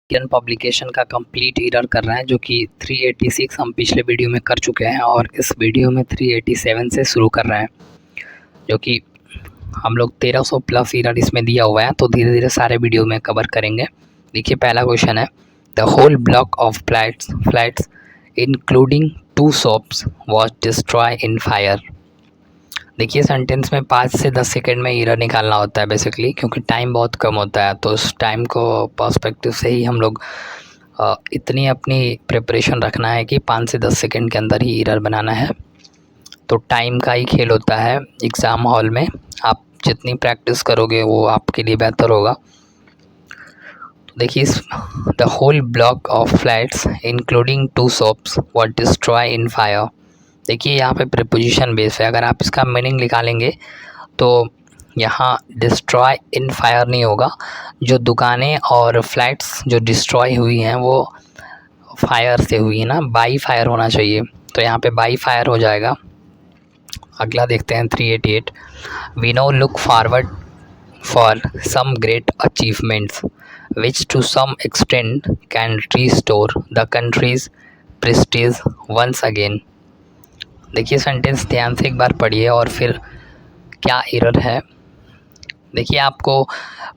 Indian publication का complete error कर रहा है, जो कि 386 हम पिछले वीडियो में कर चुके हैं और इस वीडियो में 387 से शुरू कर रहे हैं, जो कि हम लोग 1300 प्लस एरर इसमें दिया हुआ है। तो धीरे धीरे सारे वीडियो में कवर करेंगे। देखिए, पहला क्वेश्चन है, the whole block of flats including 2 shops was destroy in fire. देखिए, सेंटेंस में 5 से 10 सेकंड में एरर निकालना होता है बेसिकली, क्योंकि टाइम बहुत कम होता है। तो उस टाइम को पर्सपेक्टिव से ही हम लोग इतनी अपनी प्रिपरेशन रखना है कि 5 से 10 सेकंड के अंदर ही एरर बनाना है। तो टाइम का ही खेल होता है एग्ज़ाम हॉल में। आप जितनी प्रैक्टिस करोगे वो आपके लिए बेहतर होगा। तो देखिए, the whole block of flats including 2 shops were destroy in fire. देखिए, यहाँ पे प्रीपोजिशन बेस है। अगर आप इसका मीनिंग निकालेंगे तो यहाँ डिस्ट्रॉय इन फायर नहीं होगा। जो दुकानें और फ्लैट्स जो डिस्ट्रॉय हुई हैं वो फायर से हुई है ना, बाई फायर होना चाहिए। तो यहाँ पे बाई फायर हो जाएगा। अगला देखते हैं 388, we no look forward for some great achievements which to some extent can restore the country's prestige once again. देखिए, सेंटेंस ध्यान से एक बार पढ़िए और फिर क्या एरर है। देखिए, आपको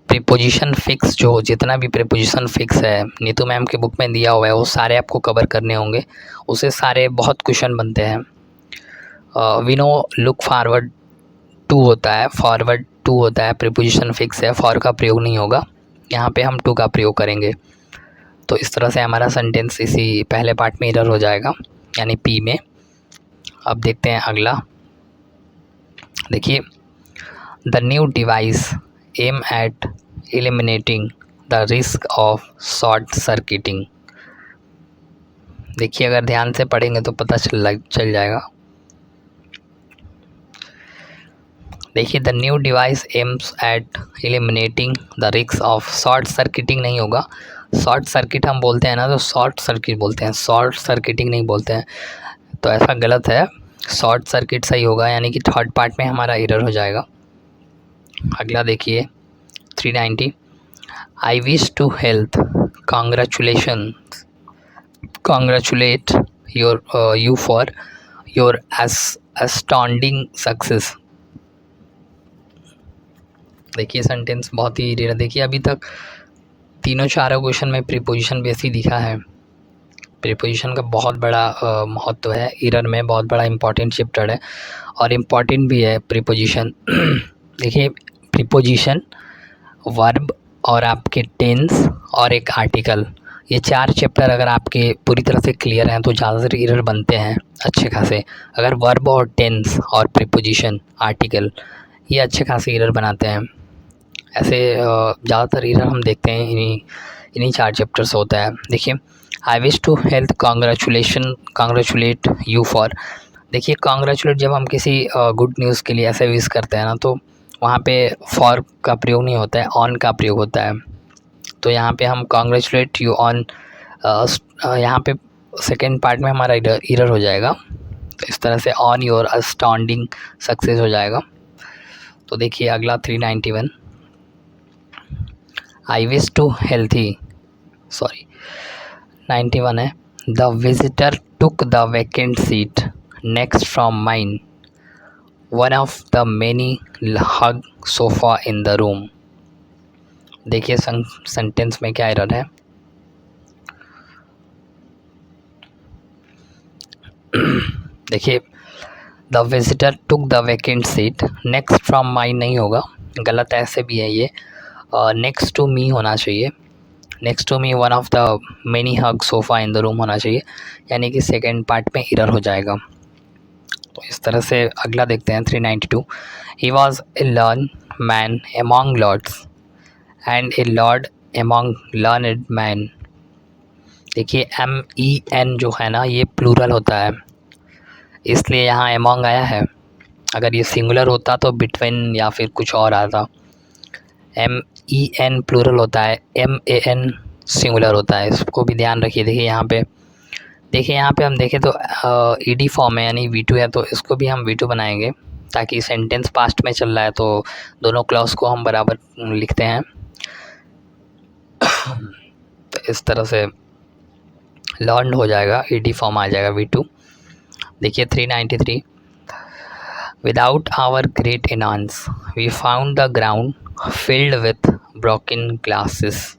प्रीपोजिशन फिक्स, जो जितना भी प्रीपोजिशन फिक्स है नीतू मैम के बुक में दिया हुआ है, वो सारे आपको कवर करने होंगे। उससे सारे बहुत क्वेश्चन बनते हैं। We no look forward to होता है, फॉरवर्ड टू होता है, प्रीपोजिशन फिक्स है, फॉर का प्रयोग नहीं होगा। यहाँ पे हम टू का प्रयोग करेंगे। तो इस तरह से हमारा सेंटेंस इसी पहले पार्ट में एरर हो जाएगा, यानी पी में। अब देखते हैं अगला। देखिए, the new device aim at eliminating the risk of short circuiting. देखिए, अगर ध्यान से पढ़ेंगे तो पता चल जाएगा। देखिए, the new device aims at eliminating the risk of short circuiting नहीं होगा। शॉर्ट सर्किट हम बोलते हैं ना, तो शॉर्ट सर्किट बोलते हैं, शॉर्ट सर्किटिंग नहीं बोलते हैं। तो ऐसा गलत है, शॉर्ट सर्किट सही होगा, यानी कि थर्ड पार्ट में हमारा एरर हो जाएगा। अगला देखिए 390, I wish to health congratulate you for your astounding success. देखिए, सेंटेंस बहुत ही रेयर। देखिए, अभी तक तीनों चारों क्वेश्चन में प्रीपोजिशन बेस ही दिखा है। प्रीपोजिशन का बहुत बड़ा महत्व है एरर में, बहुत बड़ा इंपॉर्टेंट चैप्टर है और इम्पॉर्टेंट भी है प्रीपोजिशन। देखिए, प्रीपोजिशन, वर्ब और आपके टेंस और एक आर्टिकल, ये 4 चैप्टर अगर आपके पूरी तरह से क्लियर हैं तो ज़्यादातर एरर बनते हैं अच्छे खासे। अगर वर्ब और टेंस और प्रीपोजिशन, आर्टिकल, ये अच्छे खासे एरर बनाते हैं। ऐसे ज़्यादातर एरर हम देखते हैं इन्हीं 4 चैप्टर से होता है। देखिए, I wish to health congratulate you for. देखिए, कॉन्ग्रेचुलेट जब हम किसी गुड न्यूज़ के लिए ऐसे विश करते हैं ना, तो वहाँ पे फॉर का प्रयोग नहीं होता है, ऑन का प्रयोग होता है। तो यहाँ पे हम कॉन्ग्रेचुलेट यू ऑन, यहाँ पे सेकेंड पार्ट में हमारा एरर हो जाएगा। तो इस तरह से ऑन योर अस्टॉन्डिंग सक्सेस हो जाएगा। तो देखिए, अगला 391, आई विश टू हेल्थी 91 है, the visitor took the vacant seat next from mine, one of the many hug sofa in the room. देखिए, सेंटेंस में क्या एरर है। देखिए, the visitor took the vacant seat, next from mine नहीं होगा, गलत ऐसे भी है ये। नेक्स्ट टू मी होना चाहिए। Next to me one of the many hug sofa in the room होना चाहिए, यानी कि सेकेंड पार्ट में एरर हो जाएगा। तो इस तरह से अगला देखते हैं 392, he was a learn man among lords and a lord among learned man. देखिए, MEN जो है ना, ये प्लूरल होता है, इसलिए यहाँ एमॉन्ग आया है। अगर ये सिंगुलर होता तो बिटवीन या फिर कुछ और आता। MEN प्लूरल होता है, MAN सिंगुलर होता है, इसको भी ध्यान रखिए। देखिए, यहाँ पे हम देखें तो ED फॉर्म है, यानी V2 है, तो इसको भी हम V2 बनाएंगे, ताकि सेंटेंस पास्ट में चल रहा है तो दोनों क्लॉज को हम बराबर लिखते हैं। तो इस तरह से लर्न हो जाएगा, ईडी फॉर्म आ जाएगा V2। देखिए 393, without our great enhance we found the ground filled with broken glasses.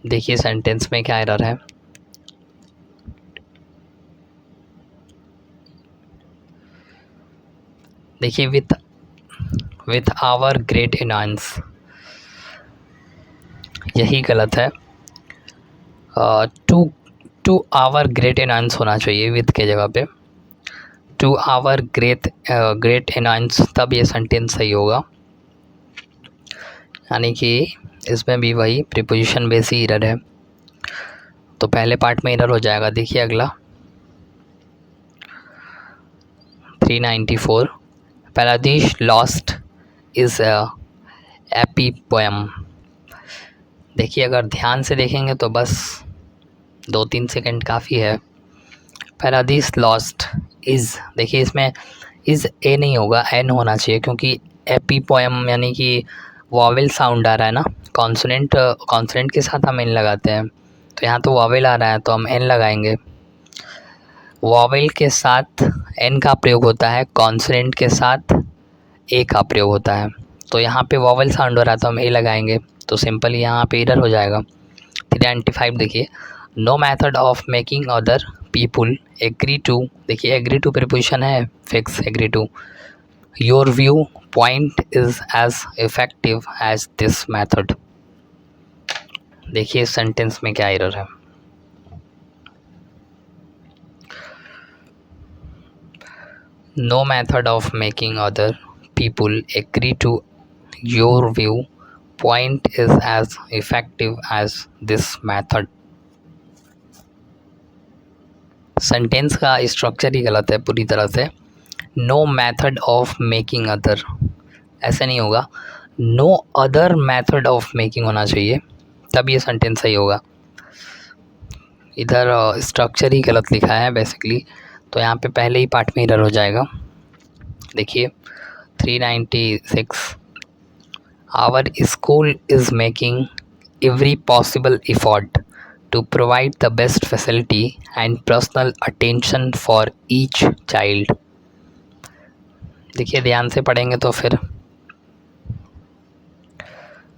देखिए सेंटेंस में क्या एरर है। देखिए विथ आवर ग्रेट एनहांस, यही गलत है। टू आवर ग्रेट एनहांस होना चाहिए विथ के जगह पे, टू आवर ग्रेट एनहांस, तब ये सेंटेंस सही होगा। यानी कि इसमें भी वही प्रीपोजिशन बेस ही एरर है, तो पहले पार्ट में एरर हो जाएगा। देखिए अगला 394, पैरादीश लॉस्ट इज़ एपी पोएम। देखिए अगर ध्यान से देखेंगे तो बस 2-3 सेकंड काफ़ी है। पैरादीस लॉस्ट इज़, देखिए इसमें इज़ ए नहीं होगा, एन होना चाहिए, क्योंकि एपी पोएम यानी कि वॉवेल साउंड आ रहा है ना, कॉन्सोनेंट के साथ हम एन लगाते हैं, तो यहाँ तो वॉवेल आ रहा है तो हम एन लगाएंगे। वॉवेल के साथ एन का प्रयोग होता है, कॉन्सोनेंट के साथ ए का प्रयोग होता है, तो यहाँ पे वॉवेल साउंड हो रहा है तो हम ए लगाएंगे, तो सिंपल यहाँ पे एरर हो जाएगा। 395 देखिए, no method of making other people agree to, देखिए एग्री टू प्रीपोजिशन है, fix agree to, your view point is as effective as this method. देखिए सेंटेंस में क्या एरर है। No method of making other people agree to your view point is as effective as this method. Sentence का structure ही गलत है पूरी तरह से। No method of making other, ऐसे नहीं होगा, no other method of making होना चाहिए, तब ये सेंटेंस सही होगा। इधर स्ट्रक्चर ही गलत लिखा है बेसिकली, तो यहाँ पे पहले ही पार्ट में एरर हो जाएगा। देखिए 396, our school is making every possible effort to provide the best facility and personal attention for each child। देखिए ध्यान से पढ़ेंगे तो फिर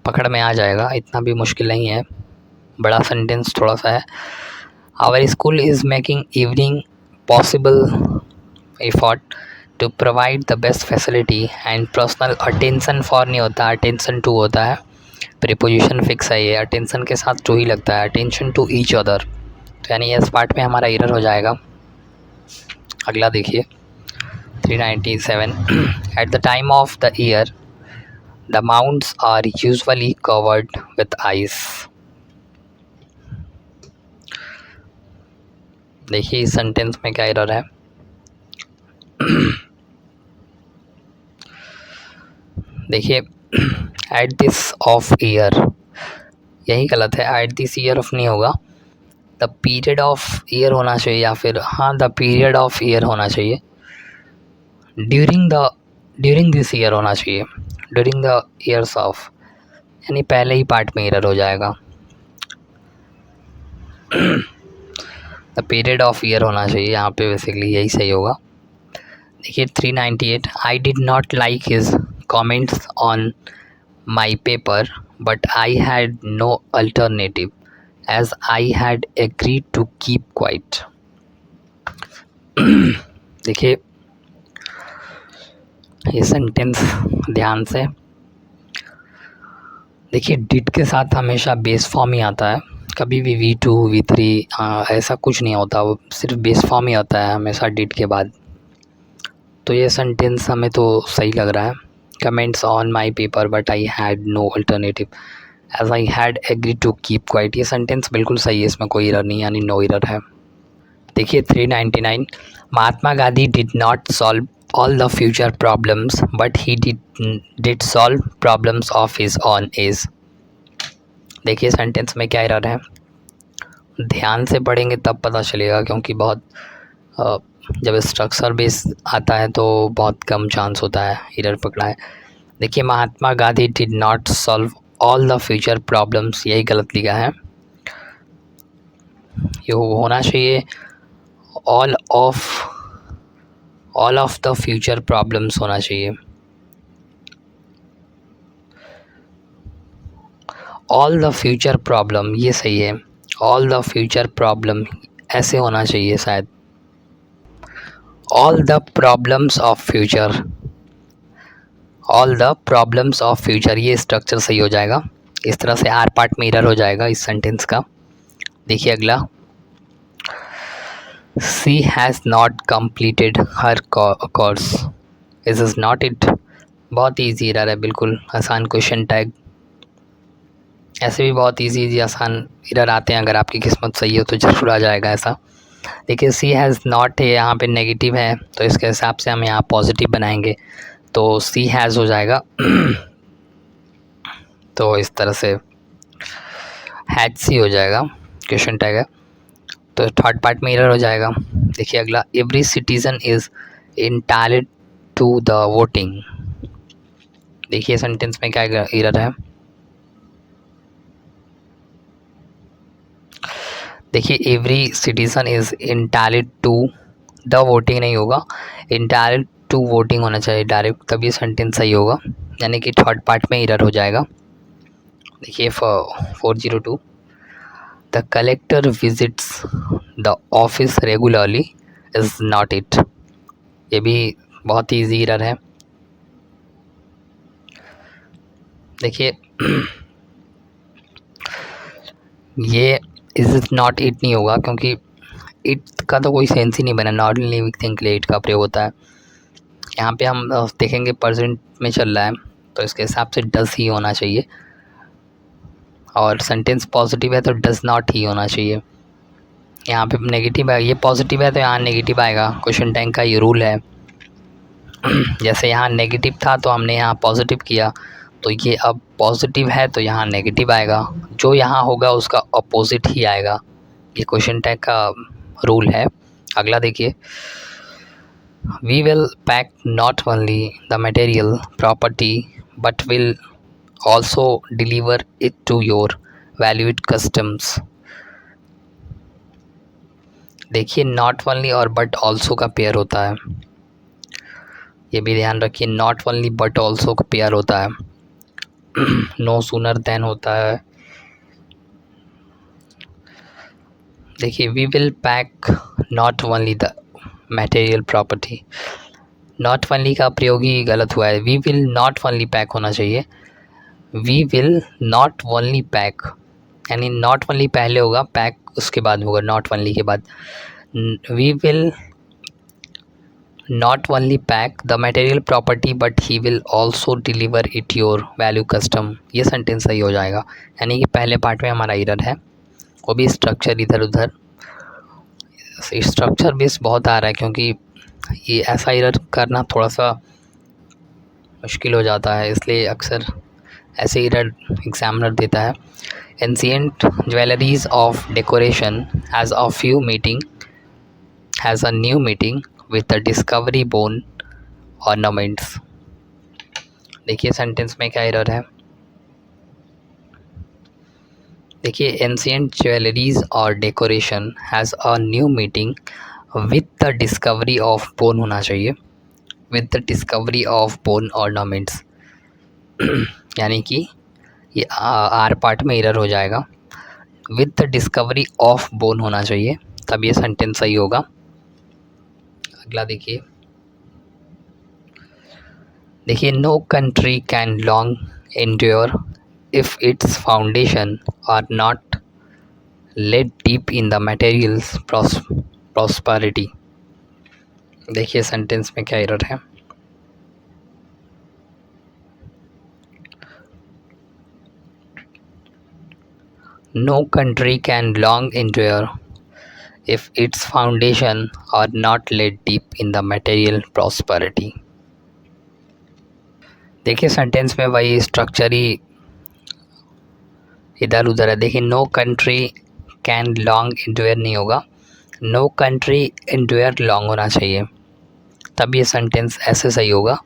पकड़ में आ जाएगा, इतना भी मुश्किल नहीं है, बड़ा सेंटेंस थोड़ा सा है। Our school is making every possible effort to provide the best facility and personal attention for नहीं होता, अटेंशन टू होता है, प्रीपोजिशन फिक्स है ये, अटेंशन के साथ टू ही लगता है, अटेंशन टू ईच अदर, तो यानी इस पार्ट में हमारा एरर हो जाएगा। अगला देखिए 397, at the time of the year the mounts are usually covered with ice. देखिए इस सेंटेंस में क्या एरर है। देखिए एट दिस ऑफ ईयर, यही गलत है, एट दिस ईयर ऑफ नहीं होगा, द पीरियड ऑफ ईयर होना चाहिए, या फिर हाँ द पीरियड ऑफ ईयर होना चाहिए, ड्यूरिंग दिस ईयर होना चाहिए, ड्यूरिंग द ईयर्स ऑफ, यानी पहले ही पार्ट में एरर हो जाएगा। द पीरियड ऑफ ईयर होना चाहिए, यहाँ पे बेसिकली यही सही होगा। देखिए 398, I did not like his comments on my paper but I had no alternative as I had agreed to keep quiet. देखिए ये सेंटेंस ध्यान से देखिए, डिड के साथ हमेशा बेस फॉर्म ही आता है, कभी भी V2 V3 ऐसा कुछ नहीं होता, वो सिर्फ बेस फॉर्म ही आता है हमेशा डिड के बाद, तो ये सेंटेंस हमें तो सही लग रहा है। Comments on my paper but I had no alternative as I had agree to keep quiet, ये सेंटेंस बिल्कुल सही है, इसमें कोई एरर नहीं, यानी नो एरर है। देखिए 399, Mahatma Gandhi did not solve all the future problems but he did solve problems of his own age. देखिए सेंटेंस में क्या एरर है, ध्यान से पढ़ेंगे तब पता चलेगा, क्योंकि बहुत जब स्ट्रक्चर बेस आता है तो बहुत कम चांस होता है एरर पकड़ा है। देखिए Mahatma Gandhi did not solve all the future problems, यही गलत लिखा है, ये होना चाहिए all of the future problems होना चाहिए। ऑल द फ्यूचर प्रॉब्लम, ये सही है। ऑल द फ्यूचर प्रॉब्लम ऐसे होना चाहिए शायद। All the problems of future, all the problems of future, ये स्ट्रक्चर सही हो जाएगा। इस तरह से आर पार्ट में एरर हो जाएगा इस सेंटेंस का। देखिए अगला, she has not completed her course, is not it. बहुत ईजी एरर है, बिल्कुल आसान क्वेश्चन टैग। ऐसे भी बहुत ईजी आसान एरर आते हैं, अगर आपकी किस्मत सही हो तो जरूर आ जाएगा ऐसा। देखिए सी हैज़ नॉट है, यहाँ पे नेगेटिव है तो इसके हिसाब से हम यहाँ पॉजिटिव बनाएंगे तो सी हैज़ हो जाएगा। तो इस तरह से हैज सी हो जाएगा, क्वेश्चन टैग है तो थर्ड पार्ट में एरर हो जाएगा। देखिए अगला, every citizen is entitled to the voting. देखिए सेंटेंस में क्या एरर है। देखिए every citizen is entitled to the voting नहीं होगा, इंटाइटल्ड टू वोटिंग होना चाहिए डायरेक्ट, तभी सेंटेंस सही होगा, यानी कि थर्ड पार्ट में एरर हो जाएगा। देखिए 402, the collector visits the office regularly is not it. ये भी बहुत ही ईजी एरर है। देखिए ये इज नॉट इट नहीं होगा, क्योंकि इट का तो कोई सेंस ही नहीं बना, नॉट लिविंग थिंग के लिए इट का प्रयोग होता है। यहाँ पे हम देखेंगे प्रेजेंट में चल रहा है तो इसके हिसाब से डस ही होना चाहिए, और सेंटेंस पॉजिटिव है तो डस नॉट ही होना चाहिए। यहाँ पे नेगेटिव है, ये पॉजिटिव है तो यहाँ नेगेटिव आएगा, क्वेश्चन टैग का ये रूल है। जैसे यहाँ नेगेटिव था तो हमने यहाँ पॉजिटिव किया, तो ये अब पॉजिटिव है तो यहाँ नेगेटिव आएगा, जो यहाँ होगा उसका अपोजिट ही आएगा, ये क्वेश्चन टैग का रूल है। अगला देखिए, we will pack not only the material property but will also deliver it to your valued customs. देखिए नॉट ओनली और बट ऑल्सो का पेयर होता है, ये भी ध्यान रखिए, नॉट ओनली बट ऑल्सो का पेयर होता है। नो सूनर देन होता है। देखिए we will pack not only the material property, not only का प्रयोग ही गलत हुआ है, we will not only pack होना चाहिए। We will not only pack, यानी नॉट ओनली पहले होगा, पैक उसके बाद होगा, नॉट ओनली के बाद। We will not only pack the material property but he will also deliver it your value custom, ये सेंटेंस सही हो जाएगा। यानी कि पहले पार्ट में हमारा एरर है, वो भी स्ट्रक्चर इधर उधर, स्ट्रक्चर बेस बहुत आ रहा है, क्योंकि ये ऐसा एरर करना थोड़ा सा मुश्किल हो जाता है, इसलिए अक्सर ऐसे एरर एग्जामिनर देता है। Ancient jewelleries of decoration has a new meeting with the discovery bone ornaments। देखिए सेंटेंस में क्या एरर है। देखिए एंशिएंट ज्वेलरीज और decoration has a new meeting with the discovery of bone होना चाहिए, with the discovery of bone ornaments, यानी कि ये आर पार्ट में एरर हो जाएगा, with the discovery of bone होना चाहिए, तब ये सेंटेंस सही होगा। अगला देखिए, no country can long endure if its foundation are not laid deep in the materials prosperity. देखिए सेंटेंस में क्या एरर है। No country can long endure if its foundation are not laid deep in the material prosperity। देखिए sentence में वही structure ही इधर उधर है। देखिए no country can long endure नहीं होगा, नो कंट्री एंड्योर लॉन्ग होना चाहिए, तब ये सेंटेंस ऐसे सही होगा।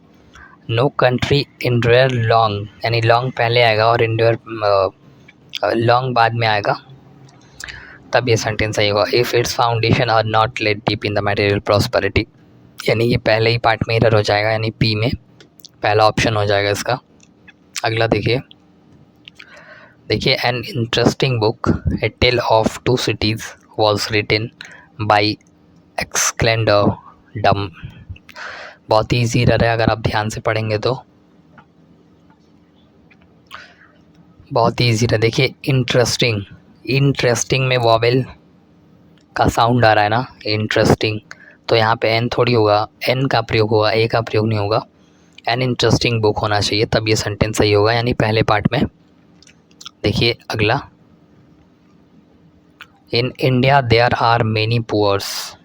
नो कंट्री एंड्योर लॉन्ग, यानी लॉन्ग पहले आएगा और एंड्योर लॉन्ग बाद में आएगा, तब ये सेंटेंस सही होगा। If its foundation are not let deep in the material prosperity, यानी ये पहले ही पार्ट में एरर हो जाएगा, यानी पी में पहला ऑप्शन हो जाएगा इसका। अगला देखिए an interesting book a tale of two cities was written by Alexander Dumas. बहुत ही ईजी रहा है अगर आप ध्यान से पढ़ेंगे तो, बहुत ही ईजी रहा। देखिए इंटरेस्टिंग, इंटरेस्टिंग में वॉवेल का साउंड आ रहा है ना, इंटरेस्टिंग, तो यहाँ पे एन थोड़ी होगा, एन का प्रयोग होगा, ए का प्रयोग नहीं होगा। एन इंटरेस्टिंग बुक होना चाहिए, तब ये सेंटेंस सही होगा, यानी पहले पार्ट में। देखिए अगला, in India there are many poors.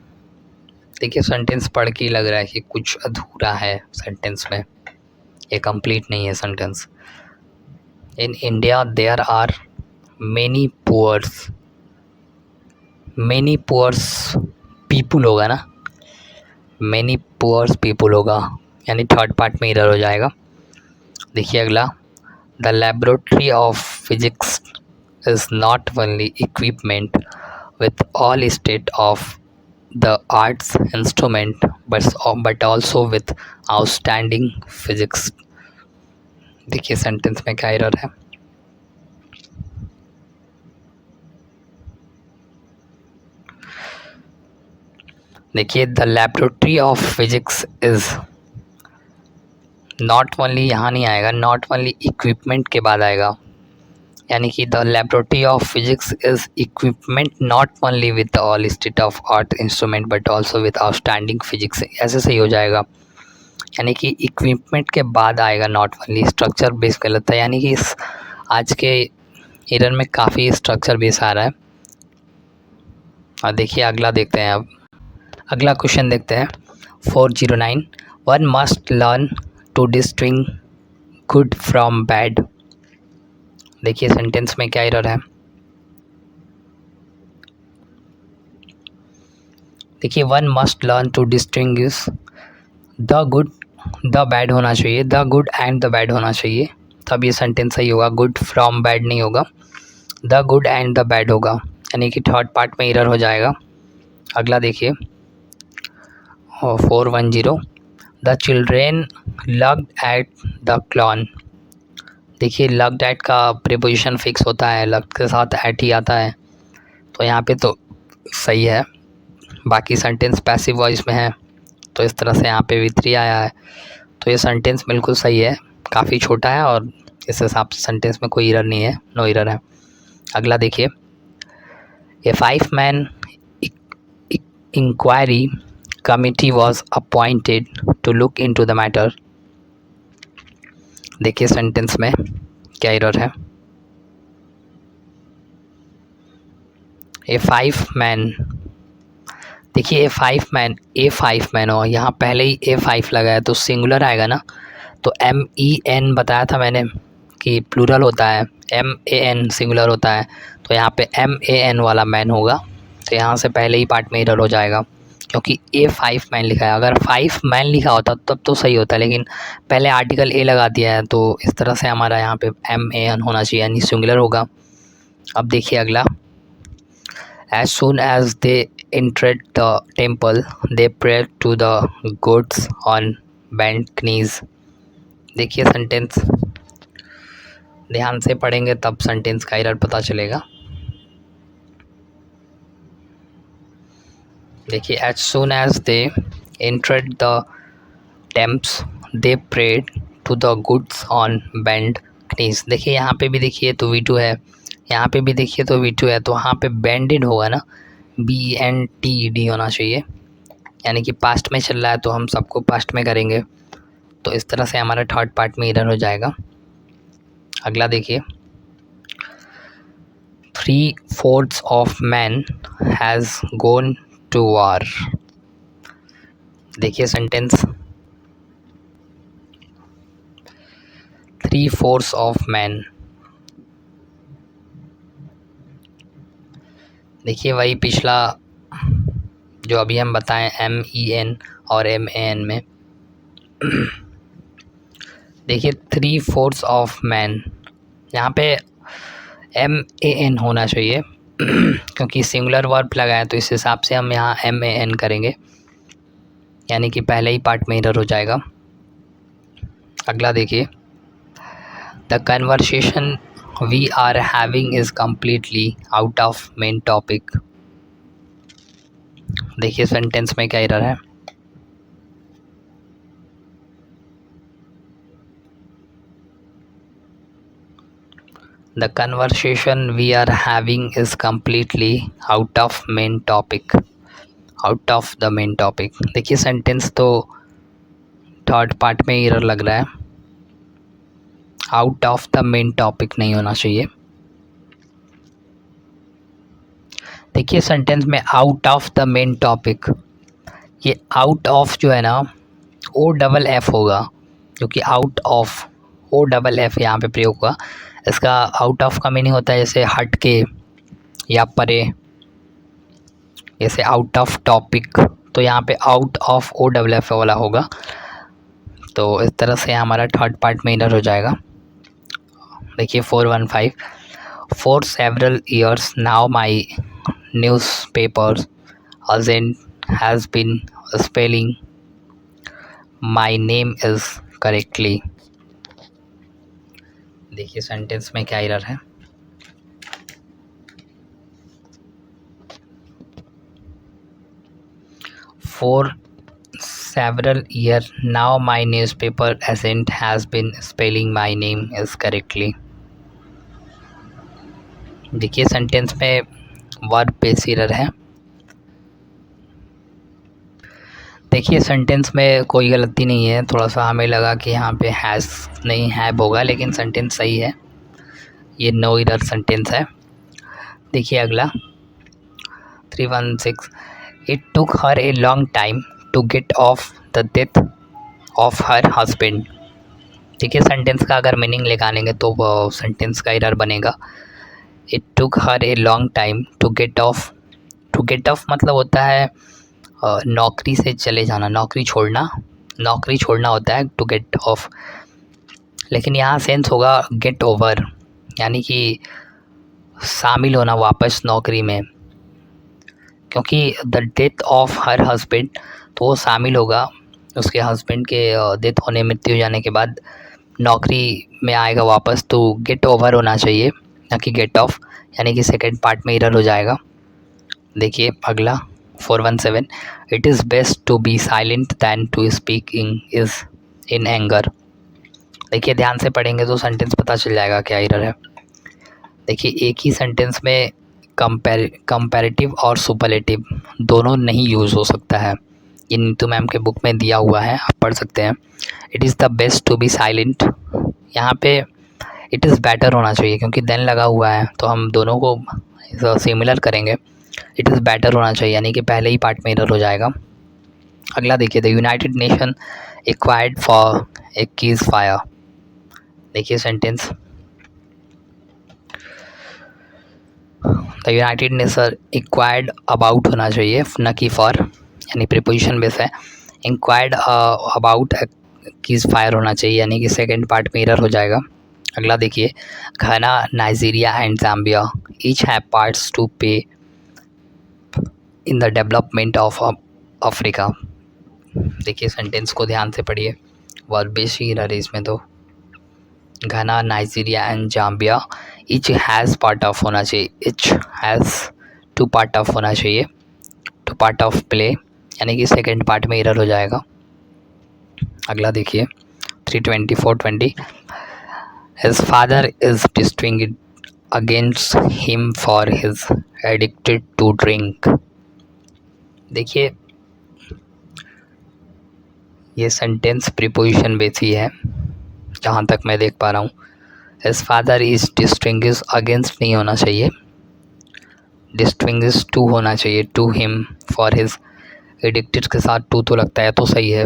देखिए सेंटेंस पढ़ के लग रहा है कि कुछ अधूरा है सेंटेंस में, ये कंप्लीट नहीं है sentence. In India there are many poors, many poors people होगा ना, मेनी पुअर्स पीपुल होगा, यानी थर्ड पार्ट में इधर हो जाएगा। देखिए अगला, the laboratory of physics is not only equipment with all state of the arts instrument but also with outstanding physics। देखिए सेंटेंस में क्या एरर है। देखिए the laboratory of physics is not only, यहाँ नहीं आएगा, नॉट ओनली इक्विपमेंट के बाद आएगा, यानी कि the laboratory of physics is equipment not only with all state of art instrument but also with outstanding physics, ऐसे सही हो जाएगा। यानी कि इक्विपमेंट के बाद आएगा नॉट ओनली, स्ट्रक्चर बेस गलत है, यानी कि इस आज के एरर में काफ़ी स्ट्रक्चर बेस आ रहा है। और देखिए अगला देखते हैं, अब अगला क्वेश्चन देखते हैं 409, one must learn to distinguish good from bad. देखिए सेंटेंस में क्या एरर है। देखिए one must learn to distinguish the good the bad होना चाहिए, the good and the bad होना चाहिए, तब ये सेंटेंस सही होगा। गुड फ्रॉम बैड नहीं होगा, the good and the bad होगा, यानी कि थर्ड पार्ट में एरर हो जाएगा। अगला देखिए 410, the children laughed at the clown. देखिए लग्ड एट का प्रीपोजिशन फिक्स होता है, लग्ड के साथ एट ही आता है, तो यहाँ पे तो सही है। बाकी सेंटेंस पैसिव वॉइस में है, तो इस तरह से यहाँ पे V3 आया है, तो ये सेंटेंस बिल्कुल सही है, काफ़ी छोटा है और इस हिसाब से सेंटेंस में कोई एरर नहीं है, नो एरर है। अगला देखिए, a 5-man inquiry committee was appointed to look into the matter. देखिए सेंटेंस में क्या एरर है। ए 5-man, देखिए ए 5-man हो, यहाँ पहले ही A5 लगा है तो सिंगुलर आएगा ना, तो MEN बताया था मैंने कि प्लूरल होता है, MAN सिंगुलर होता है, तो यहाँ पे MAN वाला मैन होगा, तो यहाँ से पहले ही पार्ट में एरर हो जाएगा, क्योंकि A5-man लिखा है। अगर 5-man लिखा होता तब तो सही होता, लेकिन पहले आर्टिकल A लगा दिया है, तो इस तरह से हमारा यहाँ पे MAN होना चाहिए, यानी सिंगुलर होगा। अब देखिए अगला, as soon as they entered the temple they prayed to the gods on bent knees। देखिए सेंटेंस ध्यान से पढ़ेंगे तब सेंटेंस का एरर पता चलेगा। देखिए as soon as they entered the temples they prayed to the gods on bent knees। देखिए यहाँ पे भी देखिए तो V2 है, यहाँ पे भी देखिए तो V2 है, तो यहाँ पे बेंडेड होगा ना, BENTED होना चाहिए, यानी कि पास्ट में चल रहा है तो हम सबको पास्ट में करेंगे, तो इस तरह से हमारा थर्ड पार्ट में एरर हो जाएगा। अगला देखिए, 3/4 of men has gone to war। देखिए सेंटेंस 3/4 of men, देखिए वही पिछला जो अभी हम बताएं MEN और MAN में। देखिए 3/4 of man, यहाँ पे MAN होना चाहिए, क्योंकि सिंगुलर वर्ब लगा है तो इस हिसाब से हम यहाँ MAN करेंगे, यानी कि पहले ही पार्ट में एरर हो जाएगा। अगला देखिए, the conversation we are having is completely out of main topic. देखिए सेंटेंस में क्या एरर है। The conversation we are having is completely out of main topic, out of the main topic. देखिए सेंटेंस तो थर्ड पार्ट में error लग रहा है, out of the main topic नहीं होना चाहिए। देखिए सेंटेंस में out of the main topic, ये आउट ऑफ जो है ना OFF होगा, क्योंकि आउट ऑफ OFF यहाँ पे प्रयोग हुआ। इसका आउट ऑफ का मीनिंग होता है जैसे हट के या परे, जैसे आउट ऑफ टॉपिक, तो यहाँ पे आउट ऑफ OFF वाला होगा। तो इस तरह से हमारा थर्ड पार्ट में एरर हो जाएगा। देखिए 415, for several years now my newspaper agent has been spelling my name is correctly। देखिए सेंटेंस में क्या एरर है। For several years now my newspaper agent has been spelling my name is correctly। देखिए sentence में verb base error है। देखिए sentence में कोई गलती नहीं है, थोड़ा सा हमें लगा कि यहाँ पे हैज़ नहीं हैव होगा, लेकिन सेंटेंस सही है, ये नो एरर सेंटेंस है। देखिए अगला 316, it took her a long time to get off the death of her husband. देखिए सेंटेंस का अगर मीनिंग निकालेंगे तो वो सेंटेंस का एरर बनेगा। It took her a long time to get off, to get off मतलब होता है नौकरी से चले जाना, नौकरी छोड़ना होता है टू गेट ऑफ, लेकिन यहाँ सेंस होगा गेट ओवर, यानी कि शामिल होना वापस नौकरी में, क्योंकि the death of her husband तो वो शामिल होगा उसके हस्बैंड के डेथ होने, मृत्यु जाने के बाद नौकरी में आएगा वापस, तो गेट ओवर होना चाहिए ना कि गेट ऑफ, यानी कि सेकंड पार्ट में एरर हो जाएगा। देखिए अगला 417, it is best to be silent than to speak in anger. देखिए ध्यान से पढ़ेंगे तो सेंटेंस पता चल जाएगा क्या एरर है। देखिए एक ही सेंटेंस में कंपैरेटिव और सुपरलेटिव दोनों नहीं यूज़ हो सकता है, ये नीतू मैम के बुक में दिया हुआ है, आप पढ़ सकते हैं। It is the best to be silent, यहाँ पे इट इज़ बेटर होना चाहिए क्योंकि देन लगा हुआ है, तो हम दोनों को सिमिलर करेंगे। इट इज़ बेटर होना चाहिए, यानी कि पहले ही पार्ट में एरर हो जाएगा। अगला देखिए, the United Nation acquired for a ceasefire. देखिए सेंटेंस, the United Nation acquired about होना चाहिए न कि फॉर, यानी प्रीपोजिशन बेस है। इंक्वायर्ड अबाउट कीज फायर होना चाहिए, यानी कि सेकेंड पार्ट में एरर हो जाएगा। अगला देखिए, Ghana, Nigeria and Zambia each have parts to pay in the development of Africa. देखिए सेंटेंस को ध्यान से पढ़िए, वर्ब बेस ही एरर है इसमें। तो Ghana, Nigeria and Zambia each has part of होना चाहिए, each has to part of होना चाहिए, टू पार्ट ऑफ प्ले, यानी कि सेकेंड पार्ट में एरर हो जाएगा। अगला देखिए 32420, his father is distressing against him for his addicted to drink. देखिए ये सेंटेंस प्रीपोजिशन बेस ही है जहाँ तक मैं देख पा रहा हूँ। His father is distinguish against नहीं होना चाहिए, डिस्ट्रिंग्विश टू होना चाहिए, to him for his addicted के साथ टू तो लगता है तो सही है,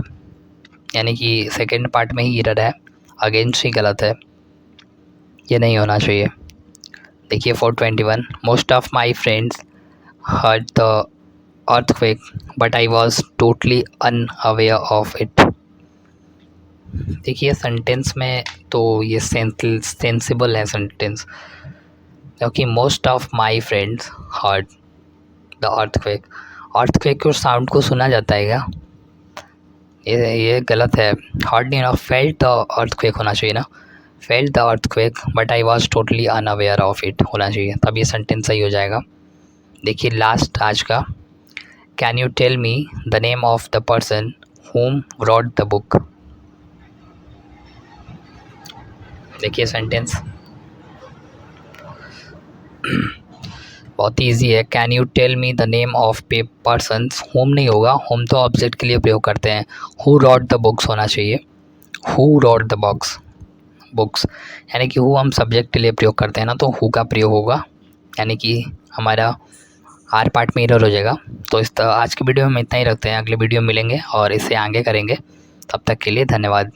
यानी कि सेकेंड पार्ट में ही एरर है, अगेंस्ट ही गलत है, ये नहीं होना चाहिए। देखिए 421, most of my friends heard the earthquake but I was totally unaware of it. देखिए सेंटेंस में तो ये सेंसिबल है सेंटेंस, क्योंकि most of my friends heard the earthquake. Earthquake के साउंड को सुना जाता है क्या? ये गलत है। हर्ड नहीं ना, फेल्ट द अर्थक्वेक होना चाहिए ना, felt the earthquake but I was totally unaware of it होना चाहिए, तब ये सेंटेंस सही हो जाएगा। देखिए लास्ट आज का, can you tell me the name of the person whom wrote the book. देखिए सेंटेंस बहुत ईजी है। Can you tell me the name of persons, whom नहीं होगा, होम तो ऑब्जेक्ट के लिए प्रयोग करते हैं, हु रॉट द बुक्स होना चाहिए, हु रॉट द बुक्स, यानी कि हु हम सब्जेक्ट के लिए प्रयोग करते हैं ना, तो हु का प्रयोग होगा, यानी कि हमारा आर पार्ट में एरर हो जाएगा। तो आज की वीडियो में इतना ही रखते हैं, अगले वीडियो में मिलेंगे और इससे आगे करेंगे। तब तक के लिए धन्यवाद।